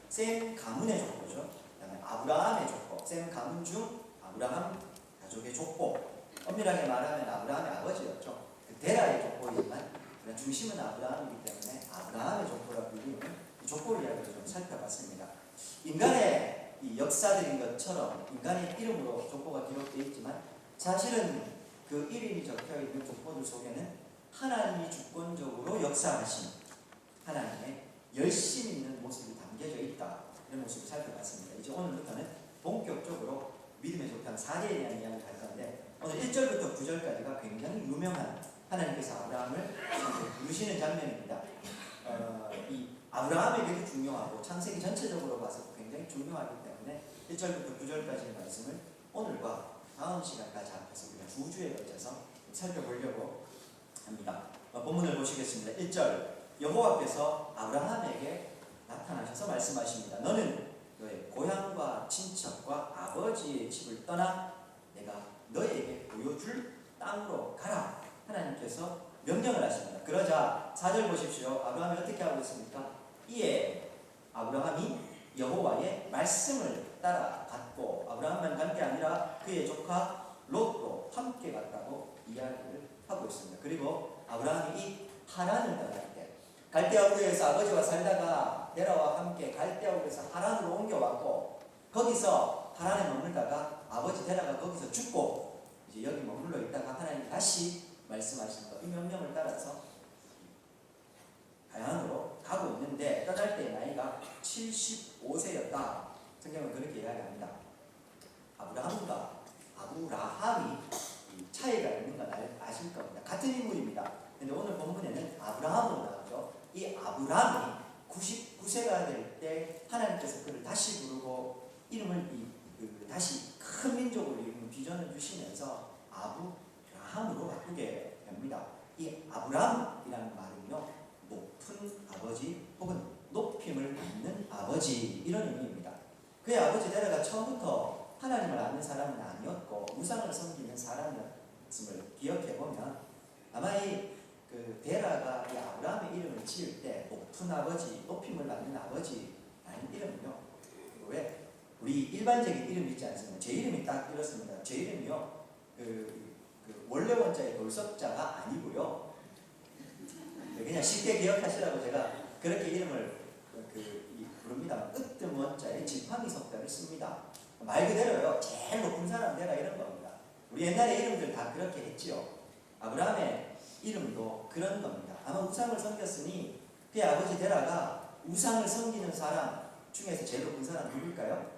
셈 가문의 족보죠. 그다음에 아브라함의 족보, 셈 가문 중 아브라함 가족의 족보. 엄밀하게 말하면 아브라함의 아버지였죠. 데라의 족보이지만 중심은 아브라함이기 때문에 아브라함의 족보라 불리는 이 족보 이야기를 좀 살펴봤습니다. 인간의 이 역사들인 것처럼 인간의 이름으로 족보가 기록되어 있지만 사실은 그 이름이 적혀있는 족보들 속에는 하나님이 주권적으로 역사하신 하나님의 열심 있는 모습이 담겨져 있다. 이런 모습을 살펴봤습니다. 이제 오늘부터는 본격적으로 믿음의 족장 4제에 대한 이야기를 할 건데 오늘 1절부터 9절까지가 굉장히 유명한 하나님께서 아브라함을 부르시는 장면입니다. 이 아브라함에게도 중요하고 창세기 전체적으로 봐서 굉장히 중요하기 때문에 1절부터 9절까지의 말씀을 오늘과 다음 시간까지 합해서 우리가 2주에 걸쳐서 살펴보려고 합니다. 본문을 보시겠습니다. 1절 여호와께서 아브라함에게 나타나셔서 말씀하십니다. 너는 너의 고향과 친척과 아버지의 집을 떠나 내가 너에게 보여줄 땅으로 가라. 하나님께서 명령을 하십니다. 그러자 4절 보십시오. 아브라함이 어떻게 하고 있습니까? 이에 아브라함이 여호와의 말씀을 따라갔고 아브라함만 간 게 아니라 그의 조카 롯도 함께 갔다고 이야기를 하고 있습니다. 그리고 아브라함이 이 하란을 떠날 때 갈대아 우르에서 아버지와 살다가 데라와 함께 갈대아 우르에서 하란으로 옮겨왔고 거기서 하란에 머물다가 아버지 데라가 거기서 죽고 이제 여기 머물러 있다가 하나님이 다시 말씀하신 것, 이 명령을 따라서 가야안으로 가고 있는데 떠날 때 나이가 75세였다. 성경은 그렇게 이야기합니다. 아브라함과 아브라함이 차이가 있는 건 아실 겁니다. 같은 인물입니다. 근데 오늘 본문에는 아브라함으로 나오죠. 이 아브라함이 99세가 될 때 하나님께서 그를 다시 부르고 이름을 다시 큰 민족으로 이루는 비전을 주시면서 아브라함으로 바꾸게 됩니다. 이 아브라함이라는 말은요, 높은 아버지 혹은 높임을 받는 아버지 이런 의미입니다. 그의 아버지 데라가 처음부터 하나님을 아는 사람은 아니었고 우상을 섬기는 사람이었음을 기억해보면 아마 그 데라가 이 아브라함의 이름을 지을 때 높은 아버지, 높임을 받는 아버지라는 이름은요, 왜 우리 일반적인 이름이 있지 않습니까? 제 이름이 딱 이렇습니다. 제 이름이요, 그 원래 원자의 돌석자가 아니고요, 그냥 쉽게 기억하시라고 제가 그렇게 이름을 부릅니다. 으뜸 원자의 지팡이 석자를 씁니다. 말 그대로요, 제일 높은 사람 데라 이런 겁니다. 우리 옛날에 이름들 다 그렇게 했지요. 아브라함의 이름도 그런 겁니다. 아마 우상을 섬겼으니 그의 아버지 데라가 우상을 섬기는 사람 중에서 제일 높은 사람 누굴까요?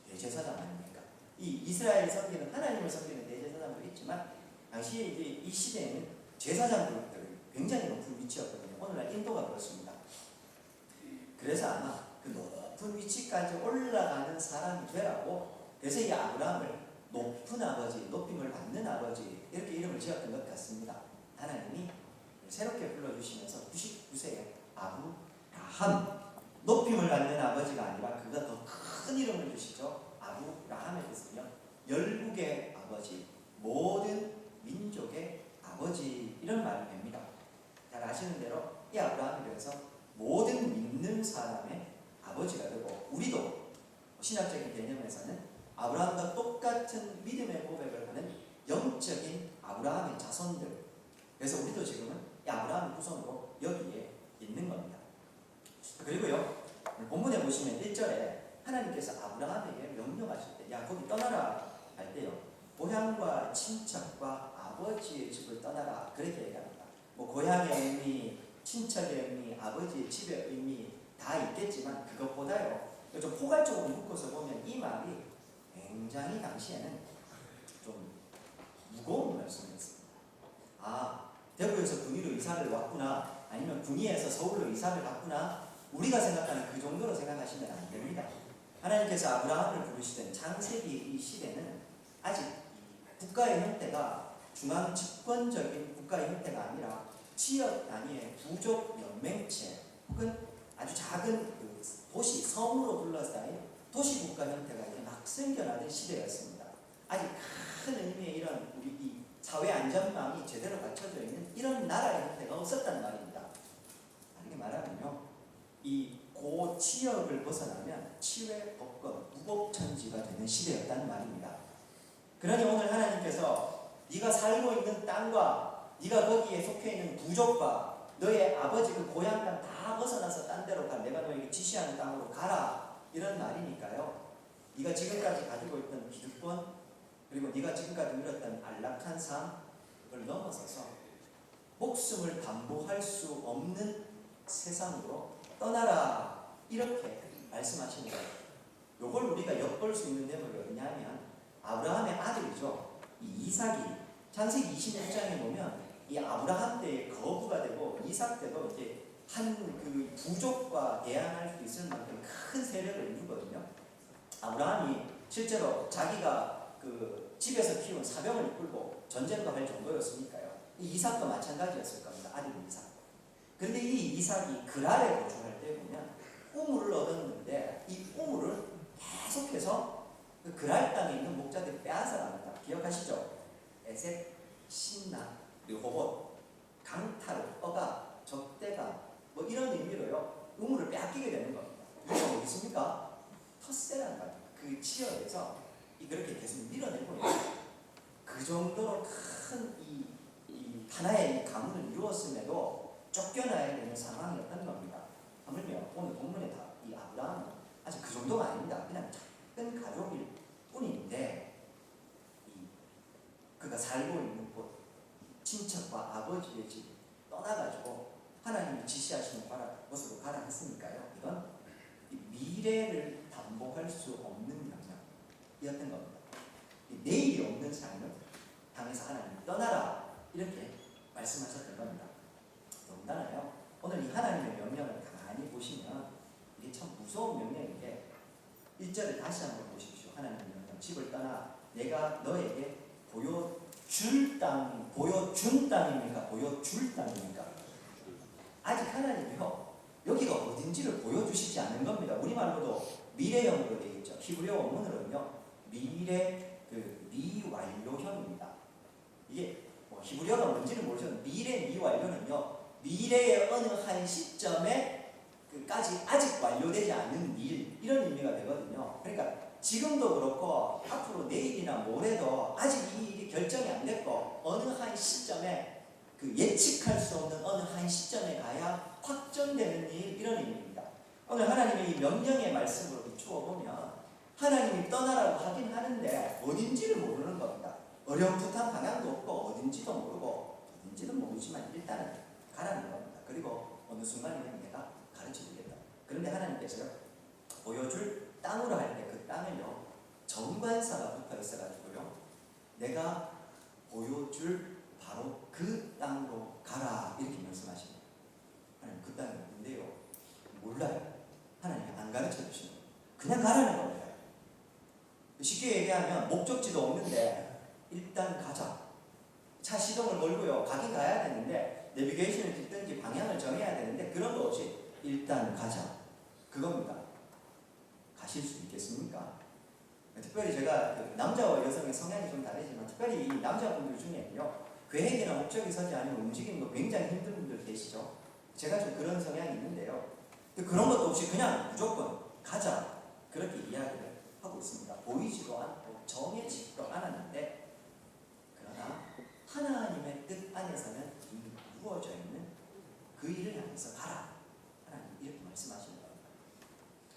대제사장 아닙니까? 이 이스라엘이 섬기는 하나님을 섬기는 대제사장도 있지만 당시에 이제 이 시대에는 제사장들이 굉장히 높은 위치였거든요. 오늘날 인도가 그렇습니다. 그래서 아마 그 높은 위치까지 올라가는 사람이 되라고 그래서 이 아브라함을 높은 아버지, 높임을 받는 아버지 이렇게 이름을 지었던 것 같습니다. 하나님이 새롭게 불러주시면서 99세에 아브라함, 높임을 받는 아버지가 아니라 그가 더 큰 이름을 주시죠. 아브라함의 뜻은요, 열국의 아버지, 모든 민족의 아버지 이런 말이 됩니다. 잘 아시는 대로 이 아브라함이 그래서 모든 믿는 사람의 아버지가 되고 우리도 신학적인 개념에서는 아브라함과 똑같은 믿음의 고백을 하는 영적인 아브라함의 자손들, 그래서 우리도 지금은 이 아브라함의 후손으로 여기에 있는 겁니다. 그리고요, 본문에 보시면 1절에 하나님께서 아브라함에게 명령하실 때, 야 거기 떠나라 할 때요, 고향과 친척과 아버지의 집을 떠나라 그렇게 얘기합니다. 뭐 고향의 의미, 친척의 의미, 아버지의 집의 의미 다 있겠지만 그것보다요, 좀 포괄적으로 묶어서 보면 이 말이 굉장히 당시에는 좀 무거운 말씀이었습니다. 아, 대구에서 군위로 이사를 왔구나, 아니면 군위에서 서울로 이사를 갔구나, 우리가 생각하는 그 정도로 생각하시면 안 됩니다. 하나님께서 아브라함을 부르시던 창세기 이 시대는 아직 국가의 형태가 중앙 집권적인 국가의 형태가 아니라 지역 단위의 부족 연맹체 혹은 아주 작은 그 도시, 섬으로 둘러싸인 도시국가 형태가 이제 막 생겨나던 시대였습니다. 아직 큰 의미의 이런 우리 이 사회 안전망이 제대로 갖춰져 있는 이런 나라의 형태가 없었단 말입니다. 다르게 말하면요, 이 그 치역을 벗어나면 치외 법권 무법천지가 되는 시대였다는 말입니다. 그러니 오늘 하나님께서 네가 살고 있는 땅과 네가 거기에 속해 있는 부족과 너의 아버지 그 고향 땅 다 벗어나서 딴 데로 가. 내가 너에게 지시하는 땅으로 가라. 이런 말이니까요. 네가 지금까지 가지고 있던 기득권 그리고 네가 지금까지 누렸던 안락한 삶을 넘어서서 목숨을 담보할 수 없는 세상으로 떠나라. 이렇게 말씀하시는 거예요. 요걸 우리가 엿볼 수 있는 내용이 어디냐면 아브라함의 아들이죠. 이 이삭이 창세기 26장에 보면 이 아브라함 때의 거부가 되고 이삭 때도 이제 한 그 부족과 대항할 수 있을 만큼 큰 세력을 이루거든요. 아브라함이 실제로 자기가 그 집에서 키운 사병을 이끌고 전쟁도 할 정도였으니까요. 이 이삭도 마찬가지였을 겁니다. 아들 이삭. 그런데 이 이삭이 그랄에 거주할 때 보면 우물을 얻었는데 이 우물을 계속해서 그 그랄 땅에 있는 목자들이 빼앗아갑니다. 기억하시죠? 에색, 신나, 르호봇, 강탈, 어가, 적대가 뭐 이런 의미로요. 우물을 빼앗기게 되는 겁니다. 이유가 뭐 있습니까? 텃세라는 말. 그 치열에서 그렇게 계속 밀어내고 있는 그 정도로 큰 이 하나의 가문을 이루었음에도 쫓겨나야 되는 상황이었던 겁니다. 하물며 오늘 본문에 다 이 아브라함은 아직 그 정도가 아닙니다. 그냥 작은 가족일 뿐인데 그가 살고 있는 곳, 친척과 아버지의 집 떠나가지고 하나님이 지시하시는 곳으로 가라 했으니까요. 이건 미래를 담보할 수 없는 명령이었던 겁니다. 내일이 없는 삶을 당해서 하나님 떠나라 이렇게 말씀하셨던 겁니다. 너무나요. 오늘 이 하나님의 명령을 가만히 보시면 이게 참 무서운 명령인데 1절을 다시 한번 보십시오. 하나님의 명령. 집을 떠나 내가 너에게 보여준 땅입니까? 보여줄 땅입니까? 아직 하나님이요. 여기가 어딘지를 보여주시지 않은 겁니다. 우리말로도 미래형으로 되어 있죠. 히브리어 원문으로는요. 미완료형입니다. 이게 뭐 히브리어가 뭔지는 모르지만 미래 미완료는요. 미래의 어느 한 시점에 까지 아직 완료되지 않은 일 이런 의미가 되거든요. 그러니까 지금도 그렇고 앞으로 내일이나 모레도 아직 이 일이 결정이 안 됐고 어느 한 시점에 예측할 수 없는 어느 한 시점에 가야 확정되는 일 이런 의미입니다. 오늘 하나님의 이 명령의 말씀으로 비추어 보면 하나님이 떠나라고 하긴 하는데 어딘지를 모르는 겁니다. 어렴풋한 방향도 없고 어딘지도 모르고 어딘지는 모르지만 일단은 가라는 겁니다. 그리고 어느 순간에는 내가 가르쳐주겠다. 그런데 하나님께서요 보여줄 땅으로 할 때 그 땅을요 정관사가 붙어 있어가지고요 내가 보여줄 바로 그 땅으로 가라 이렇게 말씀하십니다. 하나님 그 땅이 뭔데요? 몰라요. 하나님이 안 가르쳐 주시는 거예요. 그냥 가라는 겁니다. 쉽게 얘기하면 목적지도 없는데 일단 가자. 차 시동을 걸고요 가긴 가야 되는데 내비게이션을 찍든지 방향을 정해야 되는데 그런 거 없이 일단 가자. 그겁니다. 가실 수 있겠습니까? 특별히 제가 남자와 여성의 성향이 좀 다르지만 특별히 이 남자분들 중에는요 계획이나 목적이 서지 않으면 움직이는 거 굉장히 힘든 분들 계시죠. 제가 좀 그런 성향이 있는데요. 그런 것도 없이 그냥 무조건 가자 그렇게 이야기를 하고 있습니다. 보이지도 않고 정해지지도 않았는데 그러나 하나님의 뜻 안에서는 이미 이루어져 있는 그 일을 향해서 가라. 하나님 이렇게 말씀하시는 겁니다.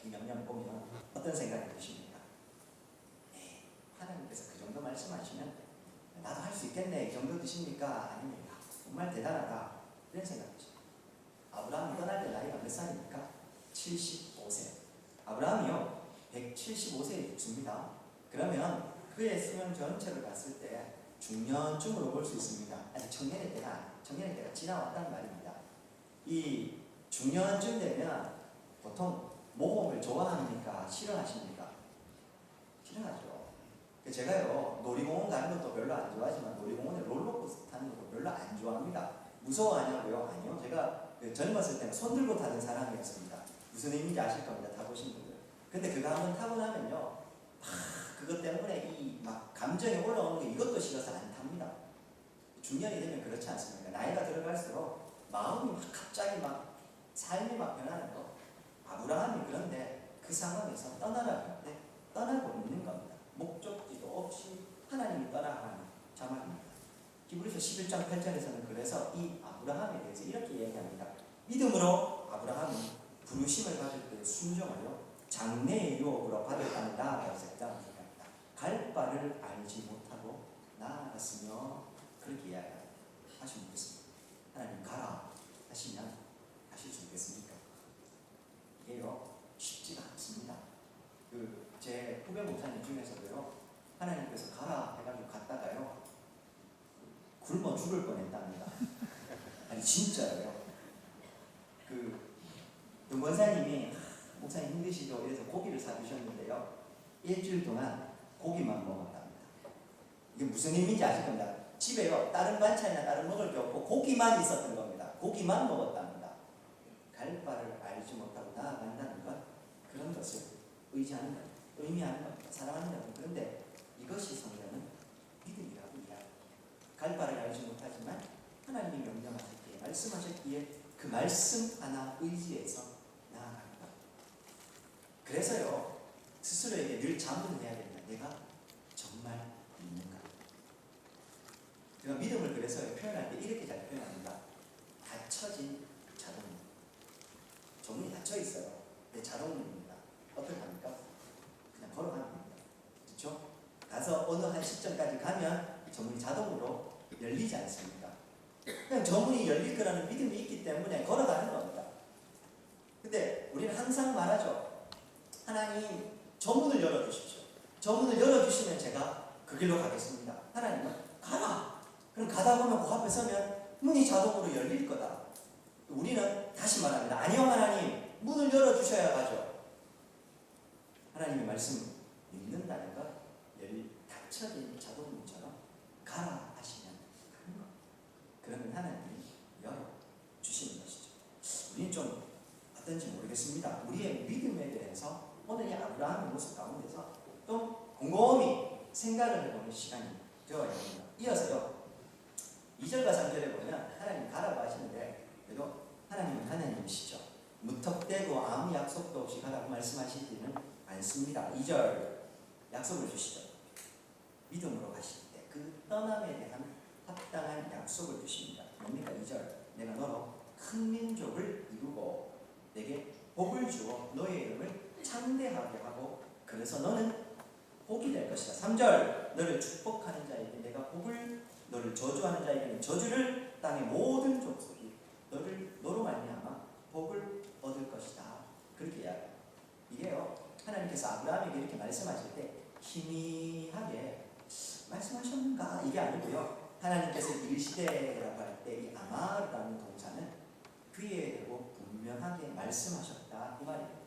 이 명령 보면 어떤 생각이 드십니까? 하나님께서 그 정도 말씀하시면 나도 할 수 있겠네 이 정도 드십니까? 아닙니다. 정말 대단하다 이런 생각이죠. 아브라함이 떠날 때 나이가 몇 살입니까? 75세. 아브라함이요 175세에 죽습니다. 그러면 그의 수명 전체를 봤을 때 중년쯤으로 볼 수 있습니다. 아직 청년의 때가 지나왔단 말입니다. 이 중년쯤 되면 보통 모험을 좋아합니까? 싫어하십니까? 싫어하죠. 제가요 놀이공원 가는 것도 별로 안 좋아하지만 놀이공원에 롤러코스터 타는 것도 별로 안 좋아합니다. 무서워하냐고요? 아니요. 제가 젊었을 때는 손 들고 타는 사람이었습니다. 무슨 의미인지 아실 겁니다. 타보신 분들. 근데 그거 한번 타고 나면요 그것 때문에 이 막 감정이 올라오는 게 이것도 싫어서 안 탑니다. 중년이 되면 그렇지 않습니까? 나이가 들어갈수록 마음이 막 갑자기 막 삶이 막 변하는 거 아브라함이 그런데 그 상황에서 떠나라고 하는데 떠나고 있는 겁니다. 목적지도 없이 하나님이 떠나가는 자막입니다. 히브리서 11장 8절에서는 그래서 이 아브라함에 대해서 이렇게 얘기합니다. 믿음으로 아브라함이 부르심을 받을 때 순종하여 장래의 유업으로 받았답니다. 라고 얘기합니다. 갈 바를 알지 못하고 나아갔으며 그렇게 이야기하시면 되겠습니다. 하나님 가라 하시면 가실 수 있겠습니까? 이게요 쉽지가 않습니다. 제 후배 목사님 중에서도요 하나님께서 가라 해가지고 갔다가요 굶어 죽을 뻔했답니다. 아니 진짜예요. 원사님이 목사님 힘드시죠? 그래서 고기를 사주셨는데요. 일주일 동안 고기만 먹었답니다. 이게 무슨 의미인지 아실 겁니다. 집에요 다른 반찬이나 다른 먹을 게 없고 고기만 있었던 겁니다. 고기만 먹었답니다. 갈 바를 알지 못하고 나아간다는 것, 그런 것을 의지하는 것, 의미하는 것, 사랑하는 것. 그런데 이것이 성경은 믿음이라고 이야기합니다. 갈 바를 알지 못하지만 하나님이 명령하셨기에 말씀하셨기에 그 말씀 하나 의지해서 나아가는 것. 그래서요 스스로에게 늘 자문을 해야 됩니다. 내가 정말 믿는가? 제가 믿음을 그래서 표현할 때 이렇게 잘 표현합니다. 닫혀진 자동문. 정문이 닫혀 있어요. 내 자동문입니다. 어떻게 합니까? 그냥 걸어가면 됩니다. 그렇죠? 가서 어느 한 시점까지 가면 정문이 자동으로 열리지 않습니까? 그냥 정문이 열릴 거라는 믿음이 있기 때문에 걸어가는 겁니다. 근데 우리는 항상 말하죠. 하나님 정문을 열어주십시오. 정문을 열어주시면 제가 그 길로 가겠습니다. 하나님은 가라. 그럼 가다 보면 그 앞에 서면 문이 자동으로 열릴 거다. 우리는 다시 말합니다. 아니요 하나님 문을 열어주셔야 가죠. 하나님의 말씀 믿는다는 것, 닫혀진 자동문처럼 가라 하시면 가는 것. 그러면 하나님이 열어주시는 것이죠. 우리는 좀 어떤지 모르겠습니다. 우리의 믿음에 대해서 오늘 이 아브라함의 모습 가운데서 또 곰곰이 생각을 해보는 시간이 되어야 합니다. 이어서요 2절과 3절에 보면 하나님 가라고 하시는데 그래도 하나님은 하나님이시죠. 무턱대고 아무 약속도 없이 가라고 말씀하시지는 않습니다. 2절 약속을 주시죠. 믿음으로 가실 때 그 떠남에 대한 합당한 약속을 주십니다. 뭡니까? 2절 내가 너로 큰 민족을 이루고 내게 복을 주어 너의 이름을 창대하게 하고 그래서 너는 복이 될 것이다. 3절 너를 축복하는 자에게 내가 복을, 너를 저주하는 자에게는 저주를, 땅의 모든 족속이 너로 말미암아 복을 얻을 것이다. 그렇게 이야기합니다. 이게요 하나님께서 아브라함에게 이렇게 말씀하실 때 희미하게 말씀하셨는가 이게 아니고요. 하나님께서 일시대라고 할 때 이 아마라는 동사는 귀에 대고 분명하게 말씀하셨다 이 말이에요.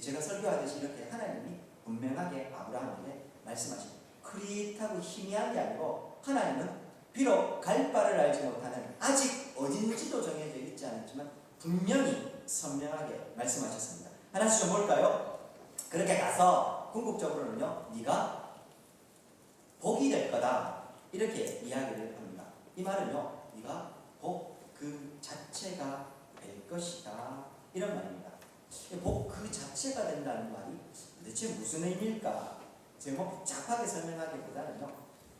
제가 설교하듯이 이렇게 하나님이 분명하게 아브라함에게 말씀하신 크릿하고 희미한 게 아니고 하나님은 비록 갈 바를 알지 못하는 아직 어딘지도 정해져 있지 않았지만 분명히 선명하게 말씀하셨습니다. 하나씩 좀 볼까요? 그렇게 가서 궁극적으로는요 네가 복이 될 거다 이렇게 이야기를 합니다. 이 말은요 네가 복 그 자체가 될 것이다 이런 말입니다. 복 그 자체가 된다는 말이 도대체 무슨 의미일까? 제가 복잡하게 설명하기보다는요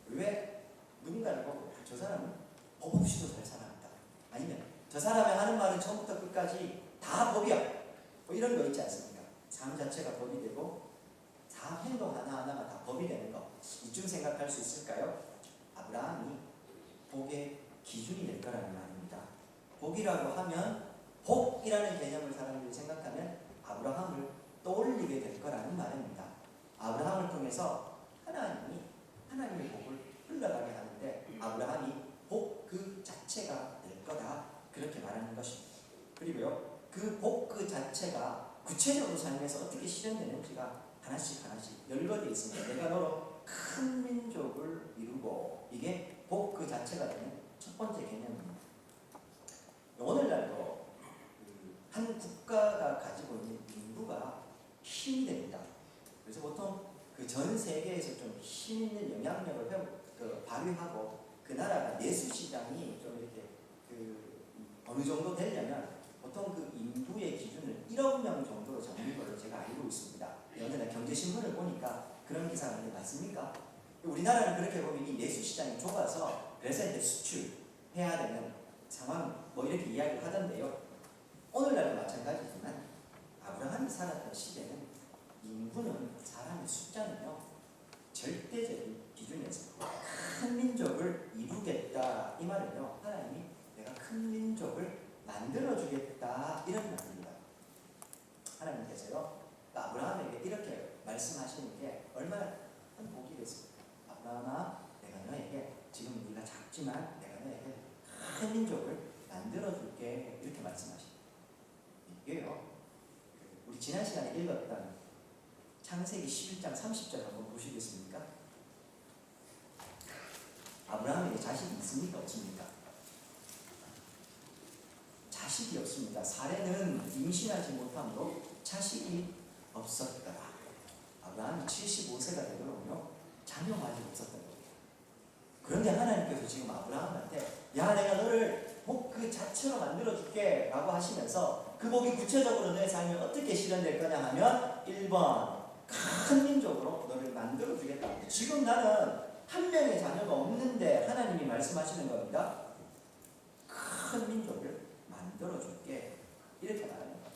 왜 누군가를 보고 저 사람은 법 없이도 잘 살아간다, 아니면 저 사람이 하는 말은 처음부터 끝까지 다 법이야, 뭐 이런 거 있지 않습니까? 삶 자체가 법이 되고 다 행동 하나하나가 다 법이 되는 거, 이쯤 생각할 수 있을까요? 아브라함이 복의 기준이 될 거라는 말입니다. 복이라고 하면 복이라는 개념을 사람들이 생각하면 아브라함을 떠올리게 될 거라는 말입니다. 아브라함을 통해서 하나님의 복을 흘러가게 하는데 아브라함이 복 그 자체가 될 거다 그렇게 말하는 것입니다. 그리고요 그 복 그 자체가 구체적으로 삶에서 어떻게 실현되는지가 하나씩 열거되어 있습니다. 내가 너로 큰 민족을 이루고 이게 복 그 자체가 되는 첫 번째 개념입니다. 오늘날도 한 국가가 가지고 있는 인구가 힘이 됩니다. 그래서 보통 그 전 세계에서 좀 힘 있는 영향력을 발휘하고 그 나라가 내수 시장이 좀 이렇게 어느 정도 되려면 보통 그 인구의 기준을 1억 명 정도로 잡는 걸로 제가 알고 있습니다. 어느 날 경제신문을 보니까 그런 기사가 있는데 맞습니까? 우리나라는 그렇게 보면 이 내수시장이 좁아서 그래서 이제 수출해야 되는 상황 뭐 이렇게 이야기를 하던데요. 오늘날도 마찬가지지만 아브라함이 살았던 시대는 인구는 사람의 숫자는요 절대적인 기준에서 큰 민족을 이루겠다 이 말은요 하나님이 내가 큰 민족을 만들어주겠다 이런 말입니다. 하나님께서요 아브라함에게 이렇게 말씀하시는 게 얼마나 큰 복이겠습니까? 아브라함아 내가 너에게 지금 네가 작지만 내가 너에게 큰 민족을 만들어줄게 이렇게 말씀하십니다. 이게요 우리 지난 시간에 읽었던 창세기 11장 30절 한번 보시겠습니까? 아브라함에게 자식이 있습니까? 없습니까? 자식이 없습니다. 사례는 임신하지 못함으로 자식이 없었더라. 아브라함이 75세가 되도록요 자녀가 아직 없었던 거예요. 그런데 하나님께서 지금 아브라함한테 야 내가 너를 복 그 자체로 만들어줄게 라고 하시면서 그 복이 구체적으로 너의 삶에 어떻게 실현될 거냐 하면 1번 큰 민족으로 너를 만들어주겠다. 지금 나는 한 명의 자녀가 없는데 하나님이 말씀하시는 겁니다. 큰 민족을 만들어줄게 이렇게 말하는 거예요.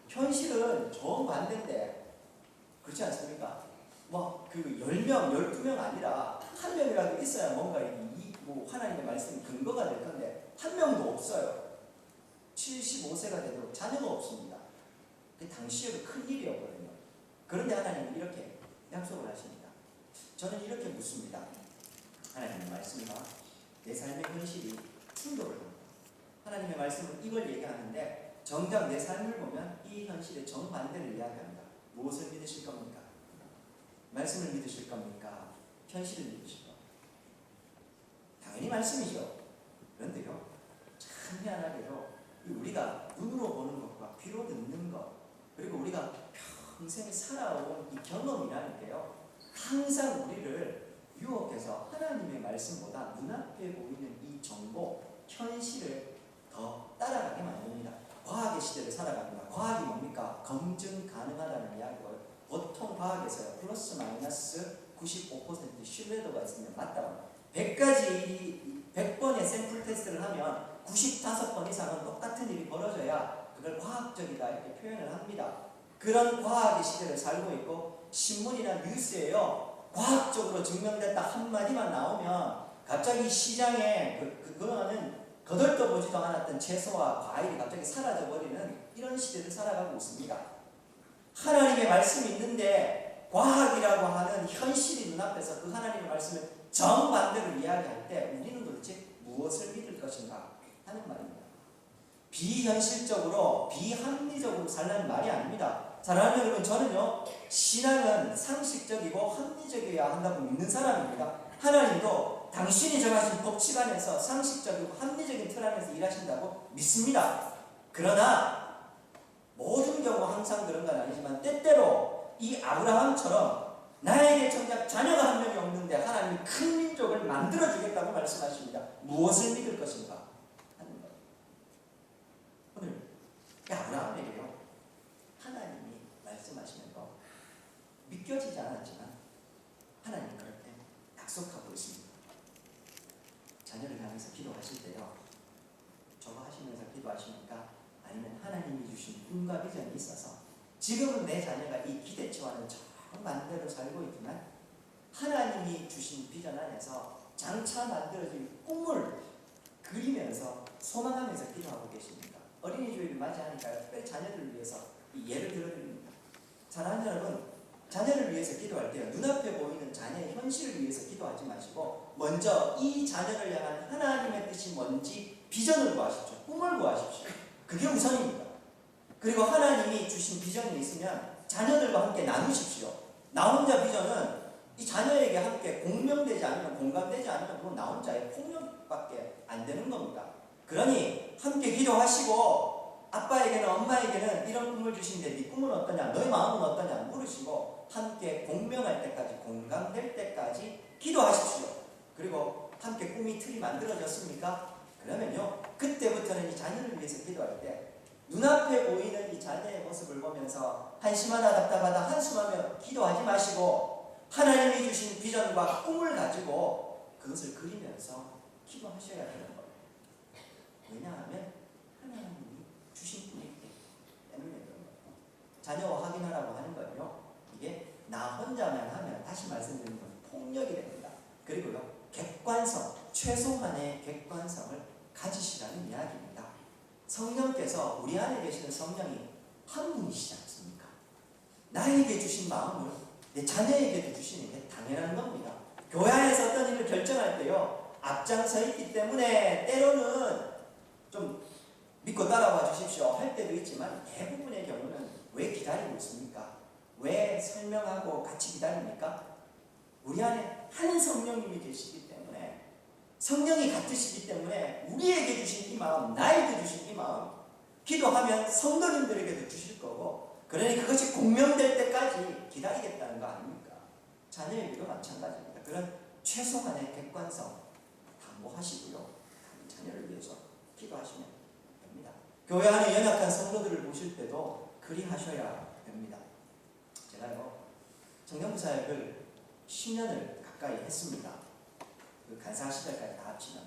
현실은 정반대인데 그렇지 않습니까? 뭐 그 10명, 12명 아니라 한 명이라도 있어야 뭔가 뭐 하나님의 말씀이 근거가 될 건데 한 명도 없어요. 75세가 돼도 자녀가 없습니다. 그게 당시에도 큰 일이었거든요. 그런데 하나님은 이렇게 약속을 하십니다. 저는 이렇게 묻습니다. 하나님의 말씀과 내 삶의 현실이 충돌을 합니다. 하나님의 말씀은 이걸 얘기하는데 정작 내 삶을 보면 이 현실의 정반대를 이야기합니다. 무엇을 믿으실 겁니까? 말씀을 믿으실 겁니까? 현실을 믿으실 겁니까? 당연히 말씀이죠. 그런데요, 참 희한하게도 우리가 눈으로 보는 것과 귀로 듣는 것, 그리고 우리가 평생 살아온 이 경험이라는 게요, 항상 우리를 유혹해서 하나님의 말씀보다 눈앞에 보이는 이 정보, 현실을 더 따라가게 만듭니다. 과학의 시대를 살아갑니다. 과학이 뭡니까? 검증 가능하다는 이야기고요. 보통 과학에서요, 플러스 마이너스 95% 신뢰도가 있으면 맞다고. 100번의 샘플 테스트를 하면 95번 이상은 똑같은 일이 벌어져야 그걸 과학적이다 이렇게 표현을 합니다. 그런 과학의 시대를 살고 있고 신문이나 뉴스에요 과학적으로 증명됐다 한마디만 나오면 갑자기 시장에 그거는 거들떠 보지도 않았던 채소와 과일이 갑자기 사라져버리는 이런 시대를 살아가고 있습니다. 하나님의 말씀이 있는데 과학이라고 하는 현실이 눈앞에서 그 하나님의 말씀을 정반대로 이야기할 때 우리는 도대체 무엇을 믿을 것인가 하는 말입니다. 비현실적으로 비합리적으로 살라는 말이 아닙니다. 사랑하는 여러분, 저는요 신앙은 상식적이고 합리적이어야 한다고 믿는 사람입니다. 하나님도 당신이 정하신 법칙 안에서 상식적이고 합리적인 틀 안에서 일하신다고 믿습니다. 그러나 모든 경우 항상 그런 건 아니지만 때때로 이 아브라함처럼 나에게 정작 자녀가 한 명이 없는데 하나님이 큰 민족을 만들어주겠다고 말씀하십니다. 무엇을 믿을 것인가 하는 거예요. 오늘 아브라함에게요 하나님이 말씀하시는 거 믿겨지지 않았지만 하나님이 그렇게 약속하고 있습니다. 자녀를 향해서 기도하실 때요 저거 하시면서 기도하십니까? 아니면 하나님이 주신 꿈과 비전이 있어서 지금은 내 자녀가 이 기대치와는 정반대로 살고 있지만 하나님이 주신 비전 안에서 장차 만들어질 꿈을 그리면서 소망하면서 기도하고 계십니다. 어린이 주일을 맞이하니까 특별히 자녀들을 위해서 이 예를 들어드립니다. 사랑하는 여러분, 자녀를 위해서 기도할 때요 눈앞에 보이는 자녀의 현실을 위해서 기도하지 마시고 먼저 이 자녀를 향한 하나님의 뜻이 뭔지 비전을 구하십시오. 꿈을 구하십시오. 그게 우선입니다. 그리고 하나님이 주신 비전이 있으면 자녀들과 함께 나누십시오. 나 혼자 비전은 이 자녀에게 함께 공명되지 않으면, 공감되지 않으면 그건 나 혼자의 폭력밖에 안 되는 겁니다. 그러니 함께 기도하시고 아빠에게는 엄마에게는 이런 꿈을 주신데 네 꿈은 어떠냐, 너의 마음은 어떠냐 물으시고 함께 공명할 때까지, 공감될 때까지 기도하십시오. 그리고 함께 꿈이 틀이 만들어졌습니까? 그러면요, 그때부터는 이 자녀를 위해서 기도할 때 눈앞에 보이는 이 자녀의 모습을 보면서 한심하다 답답하다 한숨하며 기도하지 마시고 하나님이 주신 비전과 꿈을 가지고 그것을 그리면서 기도하셔야 되는 거예요. 왜냐하면 하나님이 주신 분이기 때문에 그런 거예요. 자녀와 확인하라고 하는 거예요. 이게 나 혼자만 하면, 다시 말씀드리는 건 폭력이 됩니다. 그리고요, 객관성, 최소한의 객관성을 가지시라는 이야기입니다. 성령께서, 우리 안에 계시는 성령이 한 분이시지 않습니까? 나에게 주신 마음을 내 자녀에게도 주시는 게 당연한 겁니다. 교회 안에서 어떤 일을 결정할 때요, 앞장서 있기 때문에 때로는 좀 믿고 따라와 주십시오 할 때도 있지만, 대부분의 경우는 왜 기다리고 있습니까? 왜 설명하고 같이 기다립니까? 우리 안에 한 성령님이 계시기 때문에, 성령이 같으시기 때문에 우리에게 주신 이 마음, 나에게 주신 이 마음, 기도하면 성도님들에게도 주실 거고, 그러니 그것이 공명될 때까지 기다리겠다는 거 아닙니까? 자녀에게도 마찬가지입니다. 그런 최소한의 객관성 담보하시고요, 자녀를 위해서 기도하시면 됩니다. 교회 안에 연약한 성도들을 보실 때도 그리하셔야 됩니다. 제가요, 청년부 사역을 10년을 가까이 했습니다. 그 간사 시절까지 다 합치면.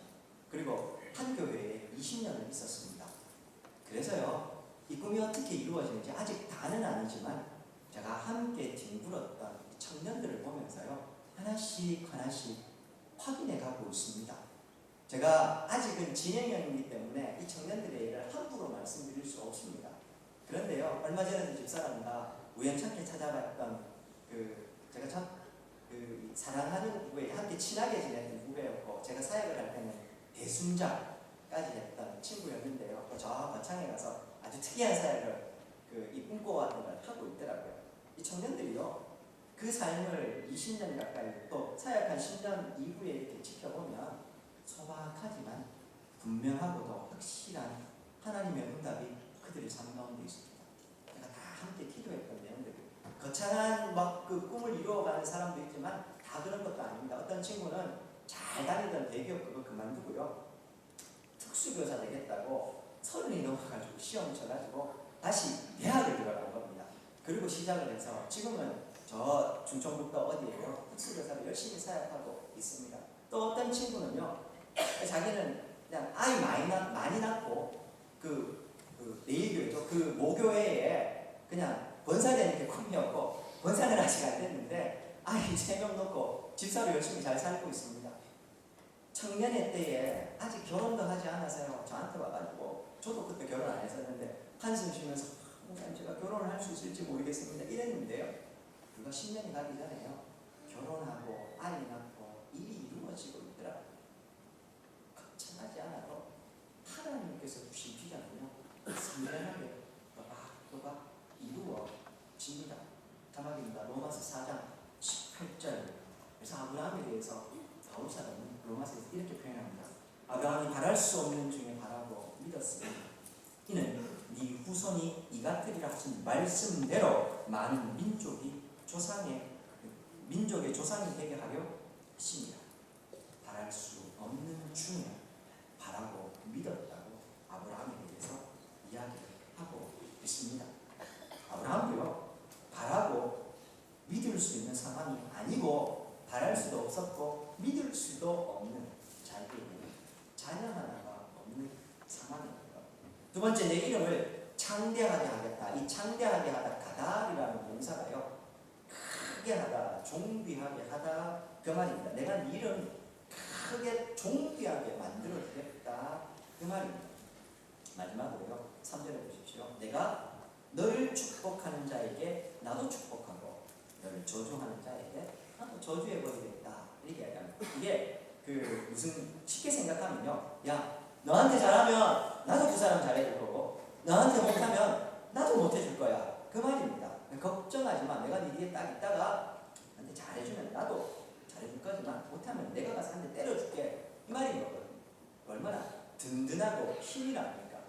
그리고 한 교회에 20년을 있었습니다. 그래서요, 이 꿈이 어떻게 이루어지는지 아직 다는 아니지만, 제가 함께 뒹굴었던 청년들을 보면서요, 하나씩 확인해 가고 있습니다. 제가 아직은 진행형이기 때문에 이 청년들의 일을 함부로 말씀드릴 수 없습니다. 그런데요, 얼마 전에도 집사람과 우연찮게 찾아봤던 제가 참 사랑하는 후배, 함께 친하게 지냈던 후배였고, 제가 사역을 할 때는 대순자까지 했던 친구였는데요, 또 저 거창에 가서 아주 특이한 사역을 이 꿈꿔왔던 걸 하고 있더라고요. 이 청년들이요, 그 삶을 20년 가까이, 또 사역한 10년 이후에 이렇게 지켜보면 소박하지만 분명하고도 확실한 하나님의 응답이 그들의 삶 가운데 있습니다. 제가 다 함께 기도했던 내용들, 거창한 그 꿈을 이루어가는 사람도 있지만 다 그런 것도 아닙니다. 어떤 친구는 잘 다니던 대기업 그거 그만두고요, 특수교사 되겠다고 30이 넘어가지고 시험 쳐가지고 다시 대학을 들어간 겁니다. 그리고 시작을 해서 지금은 저 중천북도 어디에요, 특수교사로 열심히 사역하고 있습니다. 또 어떤 친구는요, 자기는 그냥 아이 많이 낳고 내일교회죠, 그 모교회에 그냥 권사 되는 게 꿈이었고, 권사는 아직 안 됐는데 아이 3명 놓고 집사로 열심히 잘 살고 있습니다. 청년의 때에 아직 결혼도 하지 않아서요, 저한테 와가지고, 저도 그때 결혼 안 했었는데 한숨 쉬면서 목사님 제가 결혼을 할 수 있을지 모르겠습니다 이랬는데요, 불과 10년이 가기 전에요, 결혼하고 아이 낳고 일이 이루어지고 있더라고요. 걱정하지 않아도 하나님께서 주신 비전은요, 선명하게 또박 이루어집니다. 자막입니다. 로마서 4장 18절. 그래서 아브라함에 대해서 바울 사람은 로마서에서 이렇게 표현합니다. 아브라함이 바랄 수 없는 중에 바라고 믿었으니 이는 네 후손이 이 같으리라 하신 말씀대로 많은 민족의 조상이 되게 하려 하십니다. 바랄 수 없는 중에 바라고 믿었다고 아브라함에 대해서 이야기하고 있습니다. 아브라함도요, 바라고 믿을 수 있는 상황이 아니고, 바랄 수도 없었고 믿을 수도 없는, 자기에게는 자녀 하나가 없는 상황입니다. 두 번째, 내 이름을 창대하게 하겠다. 이 창대하게 하다, 가달이라는 동사가요, 크게 하다, 종비하게 하다 그 말입니다. 내가 네 이름 크게 종비하게 만들어주겠다 그 말입니다. 마지막으로요, 3절에 보십시오. 내가 너를 축복하는 자에게 나도 축복하고 너를 저주하는 자에게 나도 저주해버리겠다 이렇게 이야기합니다. 이게 무슨 쉽게 생각하면요, 야 너한테 잘하면 나도 그 사람 잘해줄 거고, 너한테 못하면 나도 못해줄 거야 그 말입니다. 걱정하지 마. 내가 네 뒤에 딱 있다가 나한테 잘해주면 나도 잘해줄 거지만 못하면 내가 가서 한 대 때려줄게 이 말인 거거든요. 얼마나 든든하고 힘이 납니까?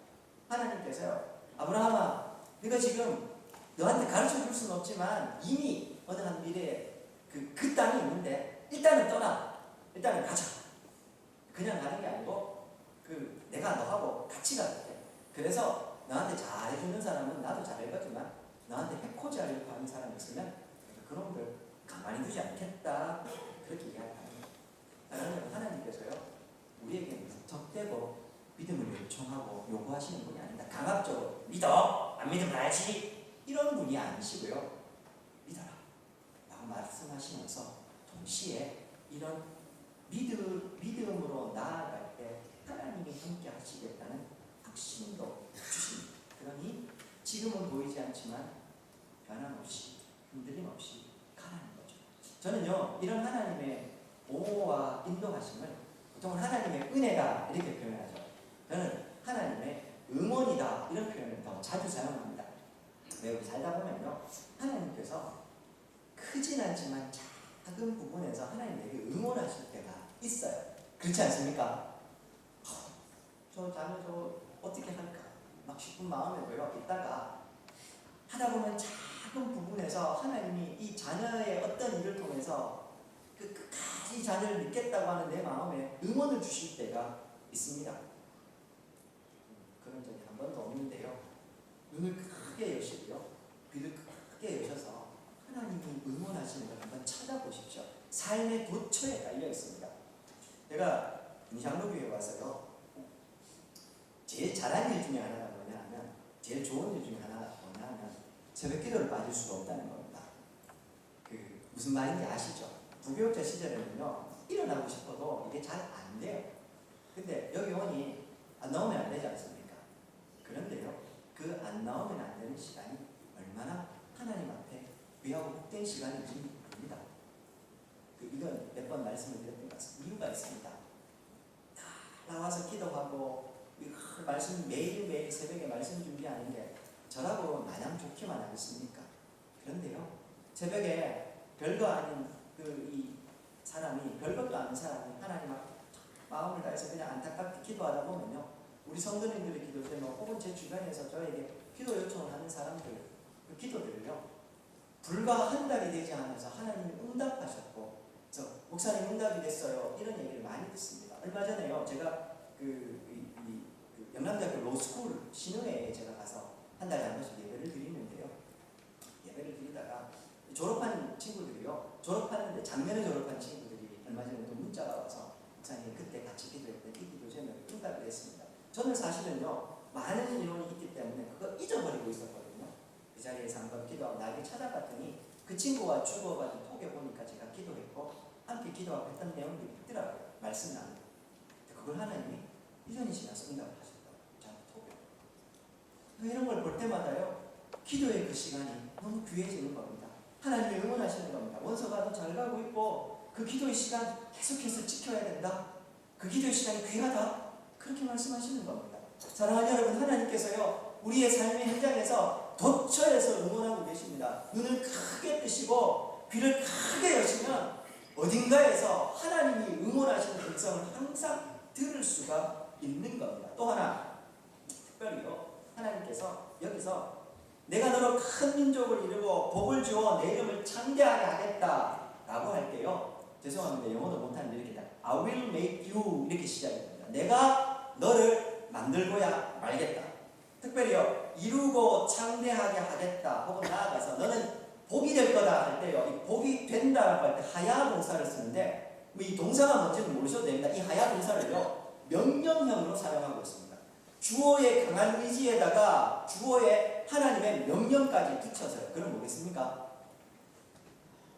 하나님께서요, 아브라함아, 네가 지금 너한테 가르쳐줄 수는 없지만 이미 어느 한 미래에 그 땅이 있는데 일단은 떠나, 일단은 가자. 그냥 가는 게 아니고 내가 너하고 같이 갈게. 그래서 너한테 잘해주는 사람은 나도 잘할 거지만 너한테 해코지 하려고 하는 사람이 있으면 그런 걸 가만히 두지 않겠다. 그렇게 이야기합니다. 여러분, 하나님께서요 우리에게 무턱대고 믿음을 요청하고 요구하시는 분이 아닙니다. 강압적으로 믿어, 안 믿으면 알지, 이런 분이 아니시고요. 믿어라 라고 말씀하시면서 동시에 이런 믿음으로 나아갈 때 하나님이 함께 하시겠다는 확신도 주십니다. 그러니 지금은 보이지 않지만 변함없이 흔들림 없이 가라는 거죠. 저는요 이런 하나님의 보호와 인도하심을 보통 하나님의 은혜다 이렇게 표현하죠. 저는 하나님의 응원이다 이런 표현을 더 자주 사용합니다. 왜 여기 살다 보면요 하나님께서 크진 않지만 작은 부분에서 하나님에게 응원하실 때가 있어요. 그렇지 않습니까? 저 자녀 저 어떻게 할까 막 싶은 마음에도요 있다가 하다 보면 작은 부분에서 하나님이 이 자녀의 어떤 일을 통해서 끝까지 자녀를 믿겠다고 하는 내 마음에 응원을 주실 때가 있습니다. 그런 적이 한 번도 없는데요. 눈을 크게 여시고요. 귀를 크게 여셔서 하나님이 응원하시는 걸 한번 찾아보십시오. 삶의 도처에 달려 있습니다. 제가 인상로교에 와서요. 제일 잘한 일 중에 하나가 뭐냐 하면 제일 좋은 일 중에 하나가 뭐냐 하면 새벽 기도를 빠질 수가 없다는 겁니다. 무슨 말인지 아시죠? 부교육자 시절에는요 일어나고 싶어도 이게 잘 안 돼요. 근데 여기 오니 안 나오면 안 되지 않습니까? 그런데요 그 안 나오면 안 되는 시간이 얼마나 하나님 앞에 귀하고 복된 시간인지 모릅니다. 이건 몇 번 말씀을 드렸던 것 같습니다. 이유가 있습니다. 다 나와서 기도하고 말씀 매일매일 새벽에 말씀 준비하는데 저라고 마냥 좋기만 하겠습니까? 그런데요 새벽에 별거 아닌 이 사람이 별것도 아닌 사람이 하나님 앞에 마음을 다해서 그냥 안타깝게 기도하다 보면요 우리 성도님들의 기도 때문에 혹은 제 주변에서 저에게 기도 요청을 하는 사람들 그 기도들을요 불과 한 달이 되지 않아서 하나님이 응답하셨고 그래서 목사님 응답이 됐어요 이런 얘기를 많이 듣습니다. 얼마 전에요 제가 영남대학교 로스쿨 신흥회에 제가 가서 한 달에 한 번씩 예배를 드리는데요. 예배를 드리다가 졸업한 친구들이요. 졸업하는데 작년에 졸업한 친구들이 얼마 전에 또 문자가 와서 목사님 그때 같이 기도했던 이 기도 제목에 응답을 했습니다. 저는 사실은요. 많은 인원이 있기 때문에 그거 잊어버리고 있었거든요. 그 자리에서 한번 기도하고 나에게 찾아봤더니 그 친구와 주고받은 톡에 보니까 제가 기도했고 함께 기도하고 했던 내용들이 있더라고요. 말씀 나누고. 그걸 하나님이 1년이 지나서 응답을 하셨다고. 저한테 톡에. 이런 걸 볼 때마다요. 기도의 그 시간이 너무 귀해지는 겁니다. 하나님이 응원하시는 겁니다. 원서가 잘 가고 있고 그 기도의 시간 계속해서 지켜야 된다. 그 기도의 시간이 귀하다. 그렇게 말씀하시는 겁니다. 사랑하는 여러분, 하나님께서요 우리의 삶의 현장에서 도처에서 응원하고 계십니다. 눈을 크게 뜨시고 귀를 크게 여시면 어딘가에서 하나님이 응원하시는 음성을 항상 들을 수가 있는 겁니다. 또 하나 특별히요 하나님께서 여기서 내가 너로 큰 민족을 이루고 복을 주어 내 이름을 창대하게 하겠다 라고 할 때요 죄송합니다 영어도 못하는데 이렇게 I will make you 이렇게 시작이 됩니다. 내가 너를 만들고야 말겠다. 특별히요 이루고 창대하게 하겠다 혹은 나아가서 너는 복이 될 거다 할 때요 이 복이 된다라고 할 때 하야 동사를 쓰는데 이 동사가 뭔지는 모르셔도 됩니다. 이 하야 동사를요 명령형으로 사용하고 있습니다. 주어의 강한 의지에다가 주어의 하나님의 명령까지 붙여서요. 그럼 뭐겠습니까?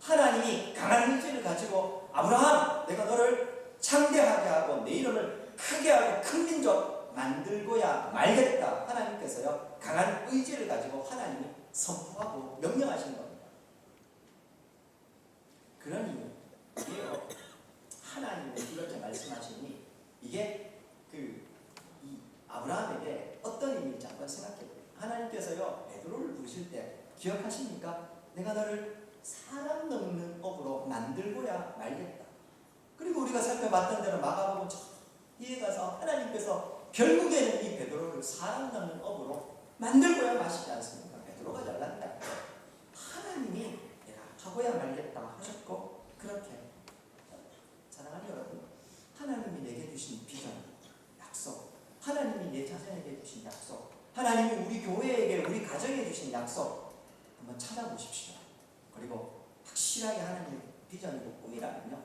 하나님이 강한 의지를 가지고 아브라함 내가 너를 창대하게 하고 내 이름을 크게 하고 큰 민족 만들고야 말겠다. 하나님께서요 강한 의지를 가지고 하나님이 선포하고 명령하시는 겁니다. 그러니 이게요 하나님이 이렇게 말씀하시니 이게 이 아브라함에게 어떤 의미인지 한번 생각해보세요. 하나님께서요 베드로를 부르실 때 기억하십니까? 내가 너를 사람 넘는 업으로 만들고야 말겠다. 그리고 우리가 살펴봤던 대로 마가복음 뒤에 가서 하나님께서 결국에는 이 베드로를 사람 넘는 업으로 만들고야 마시지 않습니까? 베드로가 잘난다. 하나님이 내가 하고야 말겠다 하셨고 그렇게 사랑하는 여러분 하나님이 내게 주신 비전, 약속 하나님이 내 자손에게 주신 약속, 하나님이 우리 교회에게, 우리 가정에 주신 약속 한번 찾아보십시오. 그리고 확실하게 하나님의 비전이고 꿈이라면요,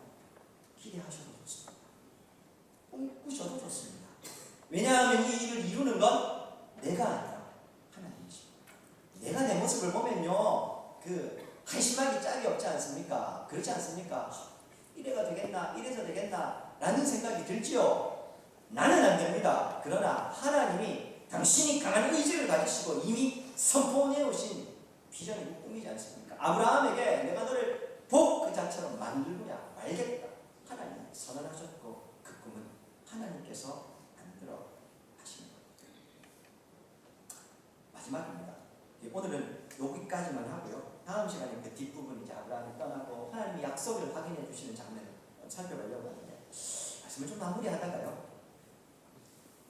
기대하셔도 좋습니다. 꿈꾸셔도 좋습니다. 왜냐하면 이 일을 이루는 건 내가 아니라 하나님이십니다. 내가 내 모습을 보면요, 한심하기 짝이 없지 않습니까? 그렇지 않습니까? 이래가 되겠나, 이래서 되겠나 라는 생각이 들지요. 나는 안 됩니다. 그러나 하나님이 당신이 강한 의지를 가지시고 이미 선포해 오신 비전이고 꿈이지 않습니까? 아브라함에게 내가 너를 복 그 자체로 만들고야 말겠다, 하나님이 선언하셨고 그 꿈은 하나님께서 만들어 하시는 겁니다. 마지막입니다. 오늘은 여기까지만 하고요. 다음 시간에 그 뒷부분, 이제 아브라함이 떠나고 하나님이 약속을 확인해 주시는 장면을 살펴보려고 하는데, 말씀을 좀 마무리하다가요,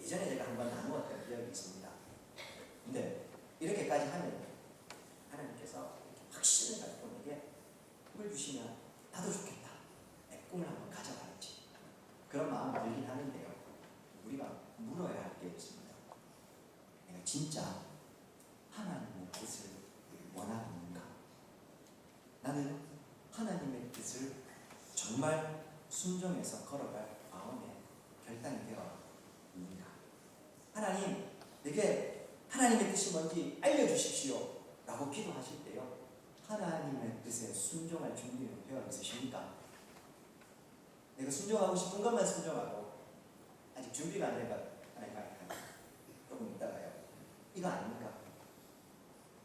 예전에 제가 한번 나누었던 기억이 있습니다. 근데 이렇게까지 하면 하나님께서 확신을 가지고 내게 꿈을 주시면 나도 좋겠다, 내 꿈을 한번 가져봐야지, 그런 마음이 들긴 하는데요, 우리가 물어야 할 게 있습니다. 내가 진짜 하나님의 뜻을 원하는가? 나는 하나님의 뜻을 정말 순종해서 걸어갈 마음의 결단이 되어 있는가? 하나님, 내게 하나님의 뜻이 뭔지 알려주십시오 라고 기도하실 때요, 하나님의 뜻에 순종할 준비는 되어 있으십니까? 내가 순종하고 싶은 것만 순종하고 아직 준비가 안 된가? 조금 있다가요, 이거 아닙니까?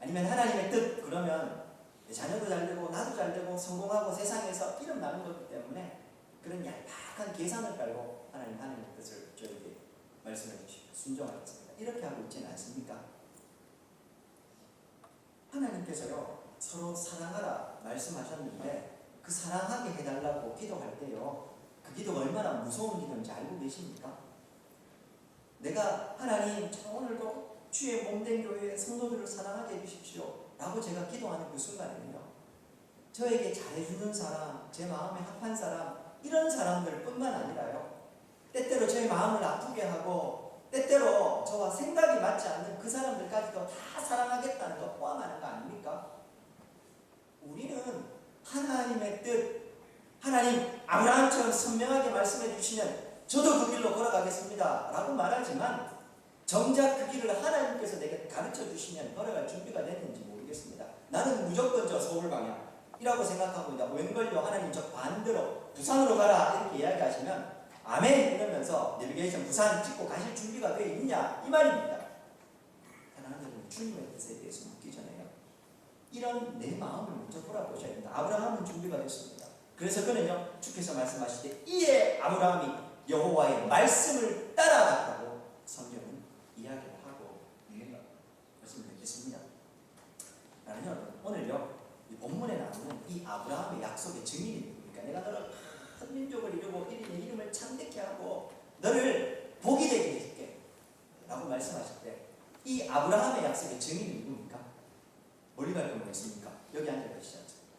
아니면 하나님의 뜻, 그러면 내 자녀도 잘 되고 나도 잘 되고 성공하고 세상에서 이름 나는 것 때문에 그런 얄팍한 계산을 깔고 하나님의 뜻을 저에게 말씀해 주시고 순종하겠습니다, 이렇게 하고 있지는 않습니까? 하나님께서요, 서로 사랑하라 말씀하셨는데 그 사랑하게 해달라고 기도할 때요, 그 기도가 얼마나 무서운 기도인지 알고 계십니까? 내가 하나님, 저 오늘도 주의 몸된 교회의 성도들을 사랑하게 해주십시오 라고 제가 기도하는 그 순간에는요, 저에게 잘해주는 사람, 제 마음에 합한 사람, 이런 사람들 뿐만 아니라요, 때때로 저의 마음을 아프게 하고 때때로 저와 생각이 맞지 않는 그 사람들까지도 다 사랑하겠다는 거 포함하는 거 아닙니까? 우리는 하나님의 뜻, 하나님 아브라함처럼 선명하게 말씀해 주시면 저도 그 길로 걸어가겠습니다 라고 말하지만, 정작 그 길을 하나님께서 내게 가르쳐 주시면 걸어갈 준비가 됐는지 모르겠습니다. 나는 무조건 저 서울 방향이라고 생각하고 있다. 웬걸요, 하나님 저 반대로 부산으로 가라 이렇게 이야기하시면 아멘 이러면서 내비게이션 부산 찍고 가실 준비가 되어 있냐 이 말입니다. 하나님은 주님의 뜻에 대해서 묻기 전에요, 이런 내 마음을 먼저 돌아보셔야 됩니다. 아브라함은 준비가 됐습니다. 그래서 그는요, 주께서 말씀하실 때 이에 아브라함이 여호와의 말씀을 따라갔다고 성경은 이야기를 하고 있는 것, 말씀을 듣겠습니다. 나는 여러분, 오늘요, 이 본문에 나오는 이 아브라함의 약속의 증인이 누굽니까? 내가 너를 큰 민족을 이루고 내 이름을 창대케 하고 너를 복이 되게 해줄게 라고 말씀하실 때, 이 아브라함의 약속의 증인이 누굽니까? 멀리 갈 건 뭐겠습니까? 여기 앉아계시지 않습니까?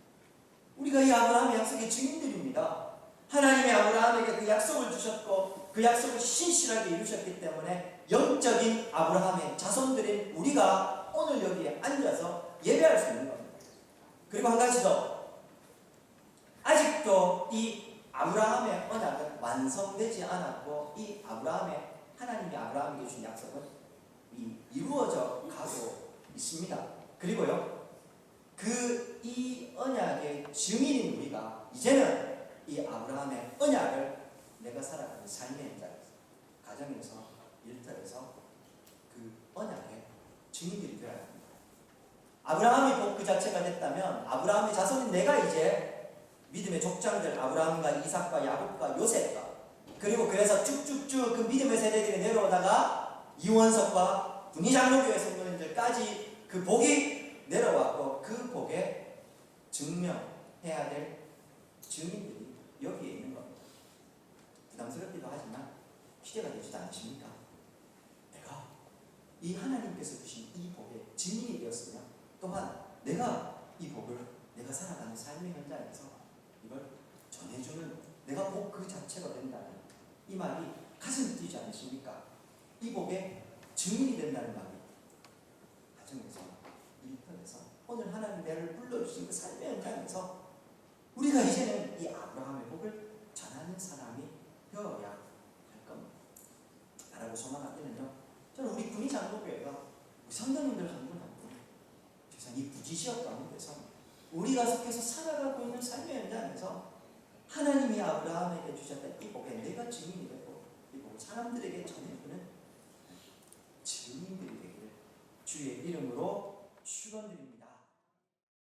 우리가 이 아브라함의 약속의 증인들입니다. 하나님이 아브라함에게 그 약속을 주셨고 그 약속을 신실하게 이루셨기 때문에 영적인 아브라함의 자손들인 우리가 오늘 여기에 앉아서 예배할 수 있는 겁니다. 그리고 한 가지 더, 아직도 이 아브라함의 언약은 완성되지 않았고, 이 하나님이 아브라함에게 준 약속은 이루어져 가고 있습니다. 그리고요, 이 언약의 증인인 우리가 이제는 이 아브라함의 언약을 내가 살아가는 삶의 현장에서, 가정에서, 일터에서 그 언약의 증인들이 되어야 합니다. 아브라함이 복 그 자체가 됐다면 아브라함의 자손인 내가 이제 믿음의 족장들, 아브라함과 이삭과 야곱과 요셉과, 그리고 그래서 쭉쭉쭉 그 믿음의 세대들이 내려오다가 이원석과 분이장로교회 성도님들까지 그 복이 내려왔고, 그 복에 증명해야 될 증인들이 여기에 있는 겁니다. 부담스럽기도 하지만 기대가 되지도 않으십니까? 내가 이 하나님께서 주신 이 복의 증인이 되었으면, 또한 내가 이 복을 내가 살아가는 삶의 현장에서 이걸 전해주는, 내가 복 그 자체가 된다는 이 말이 가슴 뛰지 않으십니까? 이 복의 증인이 된다는 말이 가정에서, 일터에서, 오늘 하나님 나를 불러주신 그 삶의 현장에서 우리가 이제는 이 아브라함의 복을 전하는 사람이 되어야 할 겁니다. 라고 소망하기는요, 저는 우리 군의 장로교회가 우리 성도님들 한 분 한 분, 세상 이 부지시업 가운데서 우리가 속해서 살아가고 있는 삶의 현장에서 하나님이 아브라함에게 주셨던 이 복에 내가 증인